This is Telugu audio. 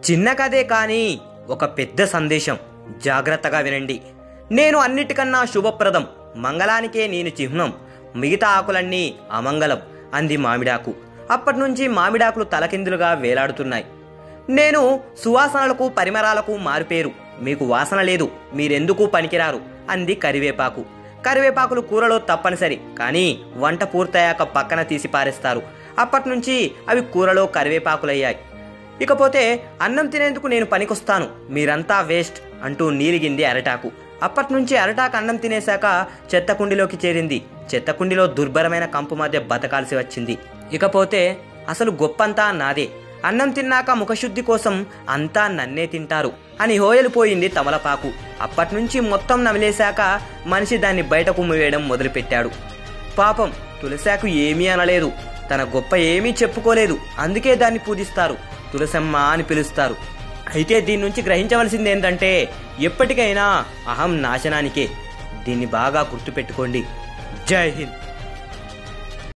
చిన్న కథే కానీ ఒక పెద్ద సందేశం. జాగ్రత్తగా వినండి. నేను అన్నిటికన్నా శుభప్రదం, మంగళానికే నేను చిహ్నం, మిగతా ఆకులన్నీ అమంగళం అంది మామిడాకు. అప్పటినుంచి మామిడాకులు తలకిందులుగా వేలాడుతున్నాయి. నేను సువాసనలకు పరిమళాలకు మారుపేరు, మీకు వాసన లేదు, మీరెందుకు పనికిరారు అంది కరివేపాకు. కరివేపాకులు కూరలో తప్పనిసరి, కానీ వంట పూర్తయ్యాక పక్కన తీసి పారేస్తారు. అప్పటినుంచి అవి కూరలో కరివేపాకులయ్యాయి. ఇకపోతే అన్నం తినేందుకు నేను పనికొస్తాను, మీరంతా వేస్ట్ అంటూ నీలిగింది అరటాకు. అప్పటినుంచి అరటాకు అన్నం తినేశాక చెత్తకుండిలోకి చేరింది. చెత్తకుండిలో దుర్భరమైన కంపు మధ్య బతకాల్సి వచ్చింది. ఇకపోతే అసలు గొప్పంతా నాదే, అన్నం తిన్నాక ముఖశుద్ధి కోసం అంతా నన్నే తింటారు అని హోయలిపోయింది తమలపాకు. అప్పటినుంచి మొత్తం నమిలేశాక మనిషి దాన్ని బయటకు మూయడం మొదలుపెట్టాడు. పాపం తులసాకు ఏమీ అనలేదు, తన గొప్ప ఏమీ చెప్పుకోలేదు. అందుకే దాన్ని పూజిస్తారు, తులసమ్మ అని పిలుస్తారు. అయితే దీని నుంచి గ్రహించవలసింది ఏంటంటే, ఎప్పటికైనా అహం నాశనానికే. దీన్ని బాగా గుర్తుపెట్టుకోండి. జై హింద్.